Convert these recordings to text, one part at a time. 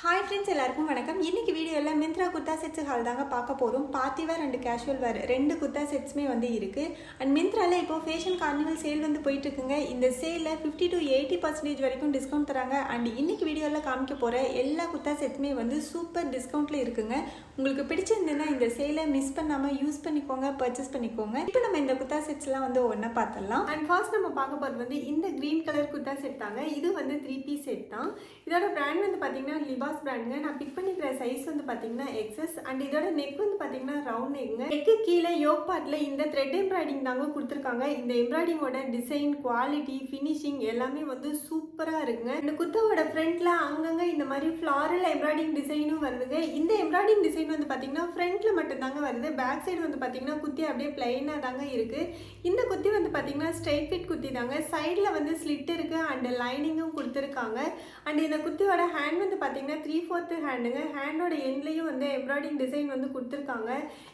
Hi friends, எல்லாருக்கும் வணக்கம். இன்றைக்கி வீடியோவில் மிந்த்ரா குர்தா செட்ஸ் ஹால் தாங்க பார்க்க போகிறோம். பார்ட்டி வேர் அண்ட் கேஷுவல் வேர் ரெண்டு குர்தா செட்ஸுமே இருக்குது. அண்ட் மிந்த்ராவில் இப்போ ஃபேஷன் கார்னிவல் சேல் போயிட்டுருக்குங்க. இந்த சேலில் 50 to 80% வரைக்கும் டிஸ்கவுண்ட் தராங்க. அண்ட் இன்றைக்கி வீடியோவில் காமிக்க போகிற எல்லா குர்தா செட்ஸுமே சூப்பர் டிஸ்கவுண்ட்டில் இருக்குங்க. உங்களுக்கு பிடிச்சிருந்ததுன்னா இந்த சேலை மிஸ் பண்ணாமல் யூஸ் பண்ணிக்கோங்க, பர்ச்சேஸ் பண்ணிக்கோங்க. இப்போ நம்ம இந்த குர்தா செட்ஸ்லாம் ஒன்றா பார்த்துடலாம். அண்ட் ஃபர்ஸ்ட் நம்ம பார்க்க போகிறது இந்த க்ரீன் கலர் குர்தா செட் தாங்க. இது 3 பீஸ் செட் தான். இதோட பிராண்ட் பார்த்தீங்கன்னா லிபாஸ் பிராண்டுங்க. நான் பிக் பண்ணிக்கிற சைஸ் பார்த்தீங்கன்னா எக்ஸஸ். அண்ட் இதோட நெக் பார்த்தீங்கன்னா ரவுண்ட் நெக்குங்க. நெக்கு கீழே யோக் பார்ட்டில் இந்த த்ரெட் எம்ப்ராய்டிங் தாங்க கொடுத்துருக்காங்க. இந்த எம்ப்ராய்டிங்கோட டிசைன், குவாலிட்டி, ஃபினிஷிங் எல்லாமே சூப்பராக இருக்குங்க. இந்த குர்தாவோட ஃப்ரண்ட்ல அங்கங்கே இந்த மாதிரி ஃப்ளாரல் எம்ப்ராய்டிங் டிசைனும் வருதுங்க. இந்த எம்ப்ராய்டிங் டிசைன் பார்த்தீங்கன்னா ஃப்ரண்ட்ல மட்டும் தாங்க வருது. பேக் சைடு பார்த்தீங்கன்னா குத்தி அப்படியே பிளைனாக தாங்க இருக்கு. இந்த குத்தி பார்த்தீங்கன்னா ஸ்ட்ரைட் ஃபிட் குத்தி தாங்க. சைடில் ஸ்லிட் இருக்கு அண்ட் லைனிங்கும் கொடுத்துருக்காங்க. அண்ட் இந்த குத்தியோட ஹேண்ட் பார்த்தீங்கன்னா 3/4 ஹேண்டுங்க. ஹேண்டோட எண்ட்லேயும் எம்ப்ராய்டிங் டிசைன் கொடுத்துருக்காங்க.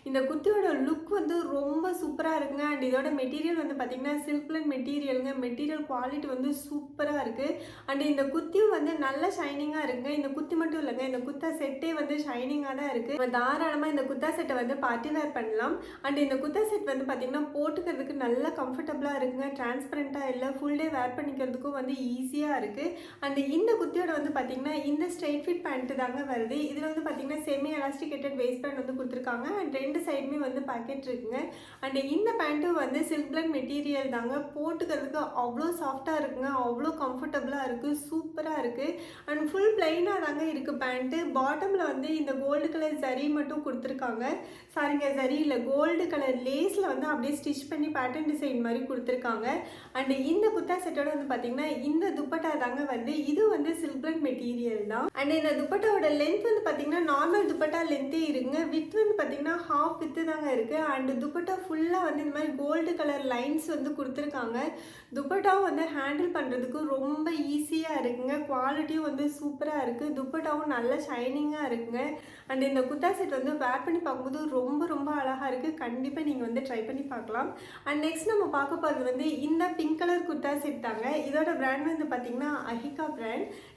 இந்த குத்தியோட லுக் ரொம்ப சூப்பராக இருக்குங்க. அண்ட் இதோட மெட்டீரியல் பார்த்தீங்கன்னா சில்க் பிளன் மெட்டீரியலுங்க. மெட்டீரியல் குவாலிட்டி சூப்பராக இருக்குது. அண்ட் இந்த குத்தியும் நல்ல ஷைனிங்காக இருக்குங்க. இந்த குத்தி மட்டும் இல்லைங்க, இந்த குத்தா செட்டே ஷைனிங்காக தான் இருக்குது. நம்ம தாராளமாக இந்த குத்தா செட்டை பார்ட்டி வேர் பண்ணலாம். அண்ட் இந்த குத்தா செட் பார்த்தீங்கன்னா போட்டுக்கிறதுக்கு நல்ல கம்ஃபர்டபுளாக இருக்குங்க. டிரான்ஸ்பரண்ட்டாக இல்லை, ஃபுல் டே வேர் பண்ணிக்கிறதுக்கும் ஈஸியாக இருக்குது. அண்ட் இந்த குத்தியோட பார்த்தீங்கன்னா இந்த ஸ்ட்ரைட் ஃபிட் பேண்ட் தாங்க வருது. இதில் பார்த்தீங்கன்னா செமி எலாஸ்டிகேட்டட் வேஸ்ட் பேண்ட் கொடுத்துருக்காங்க. அண்ட் ரெண்டு சைடுமே பாக்கெட் இருக்குங்க. அண்ட் இந்த பேண்ட்டும் சில்க் பிளன் மெட்டீரியல் தாங்க. போட்டுக்கிறதுக்கு அவ்வளோ சாஃப்டாக இருக்குங்க, அவ்வளோ கம்ஃபர்டபுளாக இருக்குது, சூப்பராக இருக்குது. அண்ட் ஃபுல் பிளைனாக தாங்க இருக்குது பேண்ட்டு. பாட்டமில் இந்த கோல்டு கலர் ஜரி மட்டும் கொடுத்துருக்காங்க. சாரிங்க, ஜரி இல்லை, கோல்டு கலர் லேஸில் அப்படியே ஸ்டிச் பண்ணி பேட்டர்ன் டிசைன் மாதிரி கொடுத்துருக்காங்க. அண்ட் இந்த குர்தா செட்டோட பார்த்தீங்கன்னா இந்த துப்பட்டா தாங்க வருது. இது சில்க் பிளன் மெட்டீரியல் தான். அண்ட் இந்த துப்பட்டாவோட லென்த் பார்த்தீங்கன்னா நார்மல் துப்பட்டா லென்த்தே இருக்குங்க. வித் பார்த்தீங்கன்னா ஹாஃப் வித்து தாங்க இருக்குது. அண்ட் துப்பட்டா ஃபுல்லாக இந்த மாதிரி கோல்டு கலர் லைன்ஸ் கொடுத்துருக்காங்க. துப்பட்டாவும் ஹேண்டில் பண்ணுறதுக்கு ரொம்ப ஈஸியாக இருக்குங்க. குவாலிட்டியும் சூப்பராக இருக்குது. துப்பட்டாவும் நல்ல ஷைனிங்காக இருக்குங்க. அண்ட் இந்த குர்தா செட் வேர் பண்ணி பார்க்கும்போது ரொம்ப ரொம்ப அழகாக இருக்குது. கண்டிப்பாக நீங்கள் ட்ரை பண்ணி பார்க்கலாம். அண்ட் நெக்ஸ்ட் நம்ம பார்க்க போகிறது இந்த பிங்க் கலர் குர்தா செட் தாங்க. இதோட பிராண்ட் பார்த்தீங்கன்னா அஹிகா பிராண்ட்.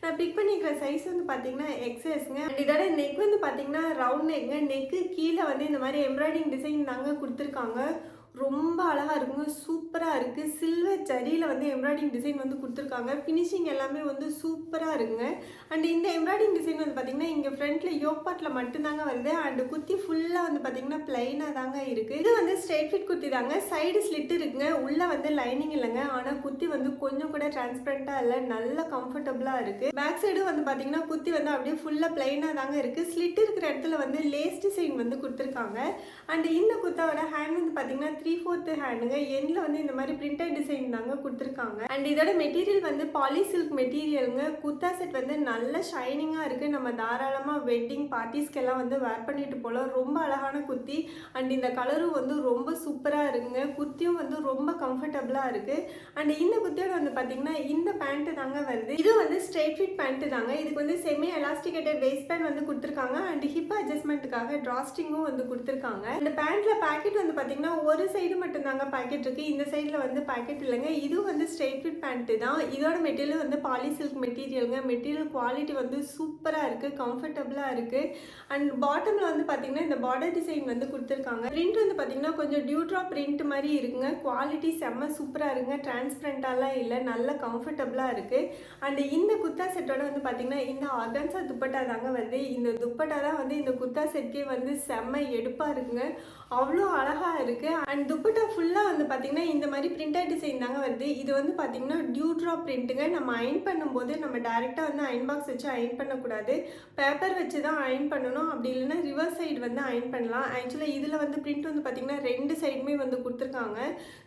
நான் பிக் பண்ணிக்கிற சைஸ் பார்த்தீங்கன்னா எக்ஸஸ்ங்க. அண்ட் இதோட நெக் பார்த்தீங்கன்னா ரவுண்ட் நெக்ங்க. நெக்கு கீழே இந்த மாதிரி எம்ப்ராய்டிங் டிசைன் தாங்க கொடுத்துருக்காங்க. ரொம்ப அழகாக இருக்குங்க, சூப்பராக இருக்குது. சில்வர் ஜரியில் எம்ப்ராய்டிங் டிசைன் கொடுத்துருக்காங்க. ஃபினிஷிங் எல்லாமே சூப்பராக இருக்குங்க. அண்ட் இந்த எம்ப்ராய்டிங் டிசைன் பார்த்தீங்கன்னா இங்கே ஃப்ரண்ட்டில் யோக் பார்ட்டில் மட்டும்தாங்க வருது. அண்ட் குத்தி ஃபுல்லாக பார்த்தீங்கன்னா பிளைனாக தாங்க இருக்குது. இது ஸ்ட்ரைட் ஃபிட் குத்தி தாங்க. சைடு ஸ்லிட் இருக்குங்க. உள்ளே லைனிங் இல்லைங்க. ஆனால் குத்தி கொஞ்சம் கூட டிரான்ஸ்பரண்ட்டாக இல்லை, நல்ல கம்ஃபர்டபுளாக இருக்குது. பேக் சைடும் பார்த்தீங்கன்னா குத்தி அப்படியே ஃபுல்லாக பிளைனாக தாங்க இருக்குது. ஸ்லிட் இருக்கிற இடத்துல லேஸ் டிசைன் கொடுத்துருக்காங்க. அண்ட் இந்த குத்தாவோட ஹேண்ட் பார்த்தீங்கன்னா 3/4 ஹேண்டுங்க. எண்ணில் இந்த மாதிரி பிரிண்டட் டிசைன் தாங்க கொடுத்துருக்காங்க. அண்ட் இதோட மெட்டீரியல் பாலி சில்க் மெட்டீரியலுங்க. குர்தா செட் நல்ல ஷைனிங்காக இருக்குது. நம்ம தாராளமாக வெட்டிங் பார்ட்டிஸ்க்கெல்லாம் வேர் பண்ணிட்டு போகலாம். ரொம்ப அழகான குர்த்தி. அண்ட் இந்த கலரும் ரொம்ப சூப்பராக இருக்குங்க. குர்த்தியும் ரொம்ப கம்ஃபர்டபுளாக இருக்குது. அண்ட் இந்த குர்த்தியோட பார்த்தீங்கன்னா இந்த பேண்ட்டு தாங்க வருது. இது ஸ்ட்ரைட் ஃபிட் பேண்ட்டு தாங்க. இதுக்கு செமி எலாஸ்டிகேட்டட் வேஸ்ட் பேண்ட் கொடுத்துருக்காங்க. அண்ட் ஹிப் அட்ஜஸ்ட்மெண்ட்டுக்காக ட்ராஸ்டிங்கும் கொடுத்துருக்காங்க. இந்த பேண்ட்டில் பேக்கெட் பார்த்தீங்கன்னா ஒரு சைடு மட்டும் தாங்க பேக்கெட் இருக்குது. இந்த சைடில் பேக்கெட் இல்லைங்க. இதுவும் ஸ்ட்ரைட் ஃபிட் பேண்ட்டு தான். இதோட மெட்டீரியல் பாலி சில்க் மெட்டீரியலுங்க. மெட்டீரியல் குவாலிட்டி சூப்பராக இருக்குது, கம்ஃபர்டபுளாக இருக்குது. அண்ட் பாட்டமில் பார்த்தீங்கன்னா இந்த பார்டர் டிசைன் கொடுத்துருக்காங்க. பிரிண்ட் பார்த்தீங்கன்னா கொஞ்சம் டியூட்ரா பிரிண்ட் மாதிரி இருக்குங்க. குவாலிட்டி செம்ம சூப்பராக இருக்குங்க. டிரான்ஸ்பரண்டாலாம் இல்லை, நல்ல கம்ஃபர்டபுளாக இருக்குது. அண்ட் இந்த குர்தா செட்டோட பார்த்தீங்கன்னா இந்த ஆர்கன்ஸா துப்பட்டா தாங்க வருது. இந்த துப்பட்டா தான் இந்த குர்தா செட்கே செம்ம எடுப்பாக இருக்குங்க. அவ்வளோ அழகாக இருக்குது. அண்ட் துப்பட்டா ஃபுல்லாக பார்த்தீங்கன்னா இந்த மாதிரி பிரிண்டட் டிசைன் தாங்க வருது. இது பார்த்தீங்கன்னா டியூட்ரா பிரிண்ட்டுங்க. நம்ம அயன் பண்ணும்போது நம்ம டேரெக்டாக அயன் பாக்ஸ் வச்சு அயன் பண்ணக்கூடாது, பேப்பர் வச்சு தான் அயன் பண்ணணும். அப்படி இல்லைன்னா ரிவர்ஸ் சைடு அயன் பண்ணலாம். ஆக்சுவலாக இதில் பிரிண்ட் பார்த்தீங்கன்னா ரெண்டு சைடுமே கொடுத்துருக்காங்க.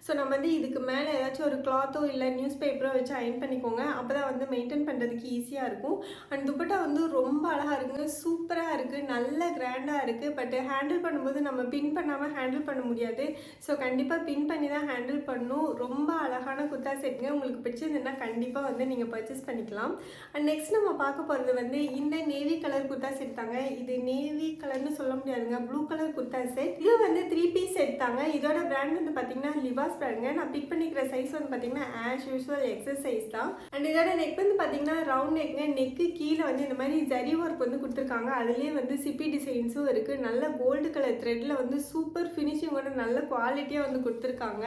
ஸோ நம்ம இதுக்கு மேலே ஏதாச்சும் ஒரு கிளாத்தோ இல்லை நியூஸ் பேப்பரோ வச்சு அயன் பண்ணிக்கோங்க. அப்போ தான் மெயின்டைன் பண்ணுறதுக்கு ஈஸியாக இருக்கும். அண்ட் துப்பட்டா ரொம்ப அழகாக இருக்குங்க, சூப்பராக இருக்குது, நல்ல கிராண்டாக இருக்குது. பட் ஹேண்டில் பண்ணும்போது நம்ம பின் பண்ணாமல் ஹேண்டில் பண்ண முடியாது. ஸோ கண்டிப்பாக பின் பண்ணி தான் ஹேண்டில் பண்ணணும். ரொம்ப அழகான குர்தா செட்டுங்க. உங்களுக்கு பிடிச்சதுன்னா கண்டிப்பாக நீங்கள் பர்ச்சேஸ் பண்ணிக்கலாம். அண்ட் நெக்ஸ்ட் நம்ம பார்க்க போகிறது இந்த நேவி கலர் குர்தா செட் தாங்க. இது நேவி கலர்னு சொல்ல முடியாதுங்க, ப்ளூ கலர் குர்தா செட். இது 3 பீஸ் செட் தாங்க. இதோட பிராண்ட் பார்த்தீங்கன்னா லிபாஸ் பிராண்டுங்க. நான் பிக் பண்ணிக்கிற சைஸ் பார்த்தீங்கன்னா ஆஸ் யூஸ்வல் எக்ஸஸ் சைஸ் தான். அண்ட் இதோட நெக் பார்த்தீங்கன்னா ரவுண்ட் நெக்ங்க. நெக்கு கீழே இந்த மாதிரி ஜரி ஒர்க் வந்து கொடுத்துருக்காங்க. அதுலேயே வந்து சிப்பி டிசைன்ஸும் இருக்குது. நல்ல கோல்டு கலர் த்ரெட்டில் வந்து சூப்பர் ஃபினிஷிங்கோட நல்ல குவாலிட்டியாக வந்து கொடுத்துருக்காங்க.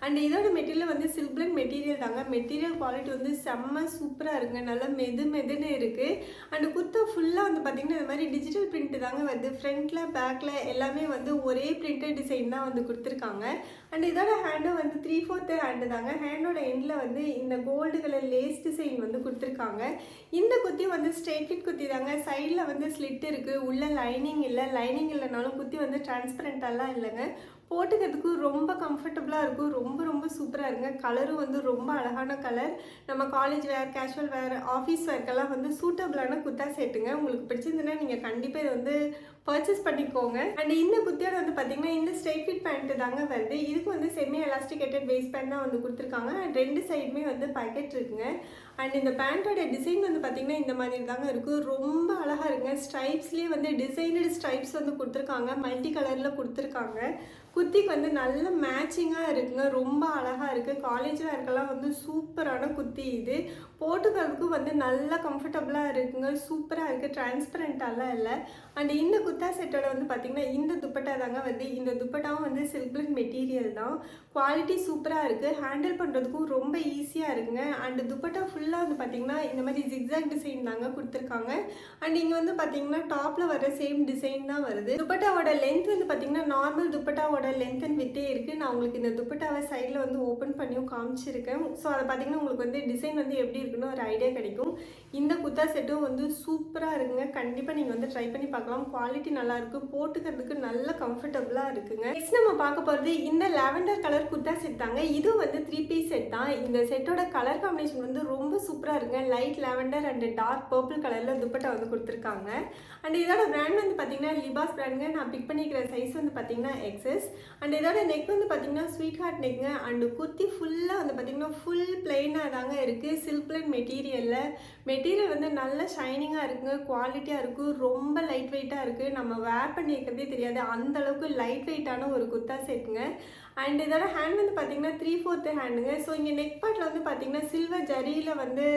அண்ட் இதோட மெட்டீரியல் வந்து சில்க் பிளண்ட் மெட்டீரியல் தாங்க. மெட்டீரியல் குவாலிட்டி வந்து செம்ம சூப்பராக இருக்குங்க. நல்லா மெதுன்னு இருக்குது. அண்ட் குர்த்தா ஃபுல்லாக வந்து பார்த்திங்கன்னா இந்த மாதிரி டிஜிட்டல் பிரிண்ட் தாங்க வருது. ஃப்ரண்ட்டில் பேக்கில் எல்லாமே வந்து ஒரே பிரிண்டட் டிசைன் தான் வந்து கொடுத்துருக்காங்க. அண்ட் இதோட ஹேண்டும் வந்து 3/4 ஹேண்டு தாங்க. ஹேண்டோட எண்டில் வந்து இந்த கோல்டு கலர் லேஸ் டிசைன் வந்து கொடுத்துருக்காங்க. இந்த குத்தி வந்து ஸ்ட்ரெயிட் ஃபிட் குத்தி தாங்க. சைடில் வந்து ஸ்லிட் இருக்குது. உள்ள லைனிங் இல்லை. லைனிங் இல்லைனாலும் குத்தி வந்து டிரான்ஸ்பரண்ட்டாலாம் இல்லைங்க. போட்டுக்கிறதுக்கு ரொம்ப கம்ஃபர்டபுளாக இருக்கும். ரொம்ப சூப்பராக இருங்க. கலரும் வந்து ரொம்ப அழகான கலர். நம்ம college wear, casual wear, office வேர்க்கெல்லாம் வந்து சூட்டபிளான குர்த்தா செட்டுங்க. உங்களுக்கு பிடிச்சிருந்துன்னா நீங்கள் கண்டிப்பாக இதை வந்து பர்ச்சேஸ் பண்ணிக்கோங்க. அண்ட் இந்த குர்த்தியோட வந்து பார்த்தீங்கன்னா இந்த ஸ்ட்ரெயிட் ஃபிட் பேண்ட் தாங்க வருது. இதுக்கு வந்து செமி எலாஸ்டிகேட்டட் வேஸ்ட் பேண்ட் தான் வந்து கொடுத்துருக்காங்க. அண்ட் 2 சைடுமே வந்து பாக்கெட் இருக்குங்க. அண்ட் இந்த பேண்ட்டோட டிசைன் வந்து பார்த்தீங்கன்னா இந்த மாதிரி தாங்க இருக்குது. ரொம்ப அழகாக இருக்குங்க. ஸ்ட்ரைப்ஸ்லேயே வந்து டிசைனடு ஸ்ட்ரைப்ஸ் வந்து கொடுத்துருக்காங்க. மல்டி கலரில் கொடுத்துருக்காங்க. குர்த்திக்கு வந்து நல்ல மேட்சிங்காக இருக்குங்க. ரொம்ப அழகாக இருக்குது. காலேஜ் வேர்க்கெல்லாம் வந்து சூப்பரான குர்த்தி இது. போட்டுக்கிறதுக்கு வந்து நல்லா கம்ஃபர்டபுளாக இருக்குங்க. சூப்பராக இருக்குது. டிரான்ஸ்பரண்ட்டாலாம் இல்லை. அண்ட் இந்த குர்த்தா செட்டோட வந்து பார்த்திங்கன்னா இந்த துப்பட்டா தாங்க வருது. இந்த துப்பட்டாவும் வந்து சில்க் பிளண்ட் மெட்டீரியல் தான். குவாலிட்டி சூப்பராக இருக்குது. ஹேண்டில் பண்ணுறதுக்கும் ரொம்ப ஈஸியாக இருக்குங்க. அண்ட் துப்பட்டா ஃபுல்லாக வந்து பார்த்திங்கன்னா இந்த மாதிரி ஜிக்ஸாக் டிசைன் தாங்க கொடுத்துருக்காங்க. அண்ட் இங்கே வந்து பார்த்திங்கன்னா டாப்பில் வர சேம் டிசைன் தான் வருது. துப்பட்டாவோட லென்த் வந்து பார்த்திங்கன்னா நார்மல் துப்பட்டாவோட லென்த் அண்ட் வித்தே இருக்குது. நான் உங்களுக்கு இந்த துப்பட்டாவை சைடில் வந்து ஓப்பன் பண்ணியும் காமிச்சிருக்கேன். ஸோ அதை பார்த்திங்கன்னா உங்களுக்கு வந்து டிசைன் வந்து எப்படி இருக்குன்னு ஒரு ஐடியா கிடைக்கும். இந்த குர்த்தா செட்டும் வந்து சூப்பராக இருக்குங்க. கண்டிப்பாக நீங்கள் வந்து ட்ரை பண்ணி பார்க்கலாம். குவாலிட்டி நல்லாயிருக்கு. போட்டுக்கிறதுக்கு நல்ல கம்ஃபர்டபுளாக இருக்குங்க. நெக்ஸ்ட் நம்ம பார்க்க போகிறது இந்த லாவெண்டர் கலர் குர்த்தா செட் தாங்க. இது வந்து 3 பீஸ் செட் தான். இந்த செட்டோட கலர் காம்பினேஷன் வந்து ரொம்ப சூப்பராக இருக்குங்க. Light lavender and dark purple கலரில் துப்பட்டா வந்து கொடுத்துருக்காங்க. அண்ட் இதோட பிராண்ட் வந்து பார்த்தீங்கன்னா லிபாஸ் பிராண்டுங்க. நான் பிக் பண்ணிக்கிற சைஸ் வந்து பார்த்தீங்கன்னா XS. அண்ட் இதோட நெக் வந்து பார்த்தீங்கன்னா ஸ்வீட் ஹார்ட் நெக்குங்க. அண்ட் குர்த்தி ஃபுல்லாக வந்து பார்த்தீங்கன்னா ஃபுல் பிளெயினாக தாங்க இருக்குது. சில்க் பிளண்ட் மெட்டீரியல் வந்து நல்ல ஷைனிங்காக இருக்குங்க. குவாலிட்டியாக இருக்குது. ரொம்ப லைட் வெயிட்டாக இருக்குது. நம்ம வேர் பண்ணியிருக்கிறதே தெரியாது. அந்த அளவுக்கு லைட் வெயிட்டான ஒரு குர்த்தா செட்டுங்க. அண்ட் இதோட ஹேண்ட் வந்து பார்த்தீங்கன்னா 3/4 ஹேண்டுங்க. ஸோ இங்கே நெக் பார்ட்டில் வந்து பார்த்தீங்கன்னா சில்வர் ஜரியில் வந்து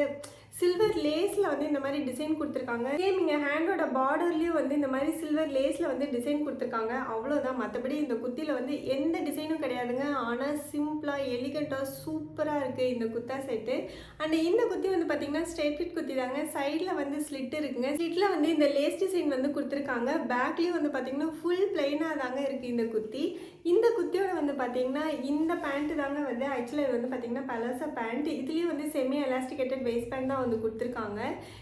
சில்வர் லேஸில் வந்து இந்த மாதிரி டிசைன் கொடுத்துருக்காங்க. சேம் இங்கே ஹேண்டோட பார்டர்லேயும் வந்து இந்த மாதிரி சில்வர் லேஸில் வந்து டிசைன் கொடுத்துருக்காங்க. அவ்வளோதான். மற்றபடி இந்த குர்த்தியில் வந்து எந்த டிசைனும் கிடையாதுங்க. ஆனால் சிம்பிளாக எலிகண்ட்டாக சூப்பராக இருக்குது இந்த குர்த்தா செட்டு. அண்ட் இந்த குர்த்தி வந்து பார்த்தீங்கன்னா ஸ்ட்ரெயிட் ஃபிட் குர்த்தி தாங்க. சைடில் வந்து ஸ்லிட் இருக்குங்க. ஸ்லிட்டில் வந்து இந்த லேஸ் டிசைன் வந்து கொடுத்துருக்காங்க. பேக்லேயும் வந்து பார்த்தீங்கன்னா ஃபுல் பிளெயினாக தாங்க இருக்குது இந்த குர்த்தி. இந்த குர்த்தியோட வந்து பார்த்தீங்கன்னா இந்த பேண்ட்டு தாங்க வந்து ஆக்சுவலாக இது வந்து பார்த்தீங்கன்னா பலோசா பேண்ட். இதுலேயும் வந்து செமி எலாஸ்டிகேட்டட் வேஸ்ட் பேண்ட் தான் வந்து கொடுத்துருக்காங்க.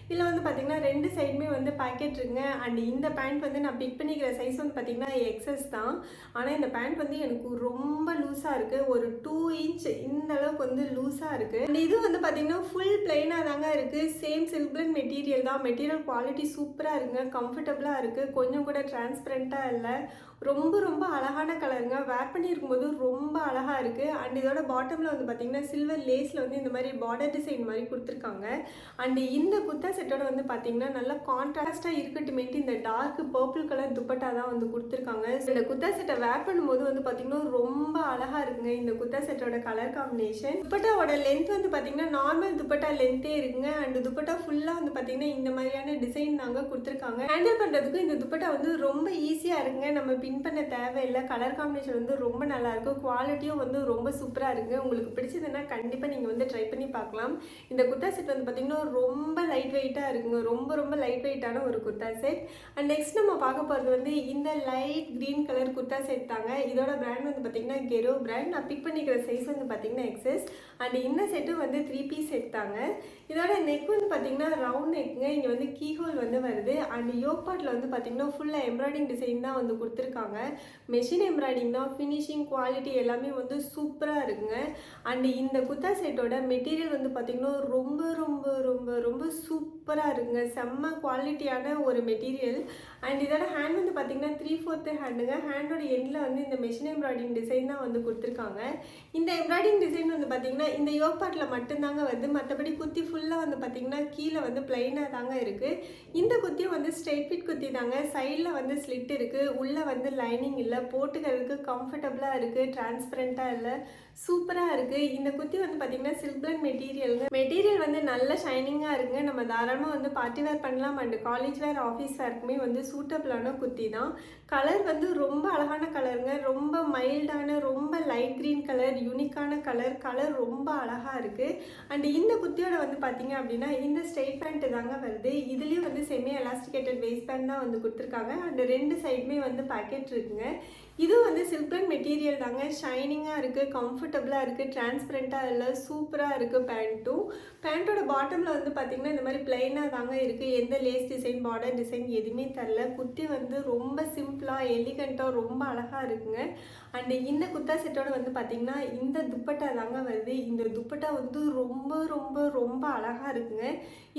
இதில் வந்து பார்த்தீங்கன்னா 2 சைடுமே வந்து பாக்கெட் இருக்குங்க. அண்ட் இந்த பேண்ட் வந்து நான் பிக் பண்ணிக்கிற சைஸ் வந்து பார்த்தீங்கன்னா XS தான். ஆனால் இந்த பேண்ட் வந்து எனக்கு ரொம்ப லூஸாக இருக்குது. ஒரு 2 இன்ச் இந்த அளவுக்கு வந்து லூஸாக இருக்குது. அண்ட் இது வந்து பார்த்தீங்கன்னா ஃபுல் பிளெயினாக தாங்க இருக்குது. சேம் சில்க் பிளண்ட் மெட்டீரியல் தான். மெட்டீரியல் குவாலிட்டி சூப்பராக இருக்குங்க. கம்ஃபர்டபுளாக இருக்குது. கொஞ்சம் கூட டிரான்ஸ்பரண்ட்டாக இல்லை. ரொம்ப அழகான கலருங்க. வேர் பண்ணியிருக்கும்போது ரொம்ப அழகாக இருக்குது. அண்ட் இதோட பாட்டமில் வந்து பார்த்தீங்கன்னா சில்வர் லேஸில் வந்து இந்த மாதிரி பார்டர் டிசைன் மாதிரி கொடுத்துருக்காங்க. அண்ட் இந்த குர்த்தா செட்டோட வந்து பார்த்தீங்கன்னா நல்லா கான்ட்ராஸ்டாக இருக்கட்டுமேட்டு இந்த டார்க் பர்பிள் கலர் துப்பட்டா தான் வந்து கொடுத்துருக்காங்க. இந்த குர்த்தா செட்டை வேர் பண்ணும்போது வந்து பார்த்தீங்கன்னா ரொம்ப அழகாக இருக்குங்க இந்த குர்த்தா செட்டோட கலர் காம்பினேஷன். துப்பட்டாவோட லென்த் வந்து பார்த்தீங்கன்னா நார்மல் துப்பட்டா லென்த்தே இருக்குங்க. அண்ட் துப்பட்டா ஃபுல்லாக வந்து பார்த்தீங்கன்னா இந்த மாதிரியான டிசைன் தாங்க கொடுத்துருக்காங்க. ஹேண்டில் பண்ணுறதுக்கு இந்த துப்பட்டா வந்து ரொம்ப ஈஸியாக இருக்குங்க. நம்ம பின் பண்ண தேவையில்லை. கலர் காம்பினேஷன் வந்து ரொம்ப நல்லாயிருக்கும். குவாலிட்டியும் வந்து ரொம்ப சூப்பராக இருக்குங்க. உங்களுக்கு பிடிச்சதுன்னா கண்டிப்பாக நீங்கள் வந்து ட்ரை பண்ணி பார்க்கலாம். இந்த குர்த்தா செட் வந்து பார்த்தீங்கன்னா ரொம்ப லைட் வெயிட்டாக இருக்குங்க. ரொம்ப லைட் வெயிட்டான ஒரு குர்த்தா செட். அண்ட் நெக்ஸ்ட் நம்ம பார்க்க போகிறது வந்து இந்த light green colour kurta set தாங்க. இதோட பிராண்ட் வந்து பார்த்தீங்கன்னா கெரோ பிராண்ட். நான் பிக் பண்ணிக்கிற சைஸ் வந்து பார்த்தீங்கன்னா XS. அண்ட் இந்த செட்டும் வந்து 3 பீஸ் செட் தாங்க. இதோட நெக் வந்து பார்த்தீங்கன்னா ரவுண்ட் நெக்குங்க. இங்கே வந்து கீஹோல் வந்து வருது. அண்ட் யோக் பார்ட்டில் வந்து பார்த்தீங்கன்னா ஃபுல்லாக எம்ப்ராய்டிங் டிசைன் தான் வந்து கொடுத்துருக்காங்க. மெஷின் எம்ப்ராய்டிங் தான். ஃபினிஷிங் குவாலிட்டி எல்லாமே வந்து சூப்பராக இருக்குங்க. அண்ட் இந்த குர்த்தா செட்டோட மெட்டீரியல் வந்து பார்த்தீங்கன்னா ரொம்ப சூப்பராக இருக்குங்க. செம்ம குவாலிட்டியான ஒரு மெட்டீரியல். அண்ட் இதோட ஹேண்ட் வந்து பார்த்தீங்கன்னா 3/4 ஹேண்டுங்க. ஹேண்டோட எண்டில் வந்து இந்த மெஷின் எம்ப்ராய்டிங் டிசைன் தான் வந்து கொடுத்துருக்காங்க. இந்த எம்ப்ராய்டிங் டிசைன் வந்து பார்த்தீங்கன்னா இந்த யோக் பார்ட்டில் மட்டும்தாங்க வருது. மற்றபடி குர்த்தி ஃபுல்லாக வந்து பார்த்தீங்கன்னா கீழே வந்து பிளைனாக தாங்க இருக்குது. இந்த குர்த்தியும் வந்து ஸ்ட்ரெயிட் ஃபிட் குர்த்தி தாங்க. சைடில் வந்து ஸ்லிட் இருக்குது. உள்ளே வந்து லைனிங் இல்லை. போட்டுக்கிறதுக்கு கம்ஃபர்டபுளாக இருக்குது. டிரான்ஸ்பரண்ட்டாக இல்லை. சூப்பராக இருக்குது. இந்த குர்த்தி வந்து பார்த்தீங்கன்னா சில்க் பிளண்ட் மெட்டீரியல் வந்து நல்ல ஷைனிங்காக இருக்குங்க. நம்ம தாராளமாக தாராளமாக வந்து பார்ட்டி வேர் பண்ணலாம் அண்ட் காலேஜ் வேர் ஆஃபீஸ் வேர்க்குமே வந்து சூட்டபிளான குர்த்தி தான். கலர் வந்து ரொம்ப அழகான கலருங்க, ரொம்ப மைல்டான ரொம்ப லைட் க்ரீன் கலர், யூனிக்கான கலர் ரொம்ப அழகாக இருக்குது. அண்ட் இந்த குர்த்தியோட வந்து பார்த்தீங்க அப்படின்னா இந்த ஸ்ட்ரெயிட் பேண்ட் தாங்க வருது. இதுலேயும் வந்து செமி எலாஸ்டிகேட்டட் வேஸ்ட் பேண்ட் தான் வந்து கொடுத்துருக்காங்க அண்ட் 2 சைடுமே வந்து பாக்கெட் இருக்குங்க. இது வந்து சில்க் மெட்டீரியல் தாங்க, ஷைனிங்காக இருக்குது, கம்ஃபர்டபுளாக இருக்குது, டிரான்ஸ்பரண்ட்டாக இல்லை, சூப்பராக இருக்குது. பேண்ட்டோட பாட்டமில் வந்து பார்த்திங்கன்னா இந்த மாதிரி பிளைனாக தாங்க இருக்குது, எந்த லேஸ் டிசைன் பார்டர் டிசைன் எதுவுமே தரல. குர்த்தி வந்து ரொம்ப சிம்பிளாக எலிகண்ட்டாக ரொம்ப அழகாக இருக்குங்க. அண்டு இந்த குர்த்தா செட்டோட வந்து பார்த்திங்கன்னா இந்த துப்பட்டா தாங்க வருது. இந்த துப்பட்டா வந்து ரொம்ப அழகாக இருக்குங்க.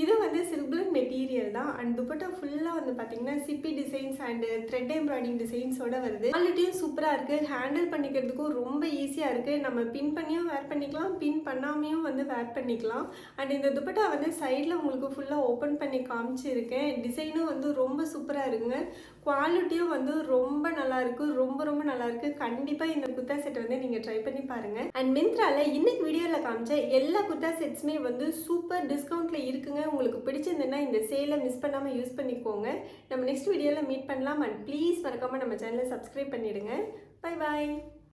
இது வந்து சில்க் மெட்டீரியல் தான் அண்ட் துப்பட்டா ஃபுல்லாக வந்து பார்த்திங்கன்னா சிப்பி டிசைன்ஸ் அண்ட் த்ரெட் எம்ப்ராய்டிங் டிசைன்ஸோட வருது. குவாலிட்டியும் சூப்பராக இருக்குது, ஹேண்டில் பண்ணிக்கிறதுக்கும் ரொம்ப ஈஸியாக இருக்குது. நம்ம பின் பண்ணியும் வேர் பண்ணிக்கலாம், பின் பண்ணாமையும் வந்து வேர் பண்ணிக்கலாம். அண்ட் இந்த துப்பட்டா வந்து சைடில் உங்களுக்கு ஃபுல்லாக ஓப்பன் பண்ணி காமிச்சிருக்கேன். டிசைனும் வந்து ரொம்ப சூப்பராக இருக்குங்க. குவாலிட்டியும் வந்து ரொம்ப நல்லாயிருக்கு, ரொம்ப நல்லாயிருக்கு. கண்டிப்பாக இந்த குர்த்தா செட்டை வந்து நீங்கள் ட்ரை பண்ணி பாருங்கள். அண்ட் மிந்த்ராவில் இன்னைக்கு வீடியோவில் காமிச்ச எல்லா குர்த்தா செட்ஸுமே வந்து சூப்பர் டிஸ்கவுண்ட்டில் இருக்குங்க. உங்களுக்கு பிடிச்சிருந்ததுன்னா இந்த சேலை மிஸ் பண்ணாமல் யூஸ் பண்ணிக்கோங்க. நம்ம நெக்ஸ்ட் வீடியோவில் மீட் பண்ணலாம். அண்ட் ப்ளீஸ் மறக்காமல் நம்ம சேனலை சப்ஸ்கிரைப் பண்ணிவிடுங்க. Bye bye.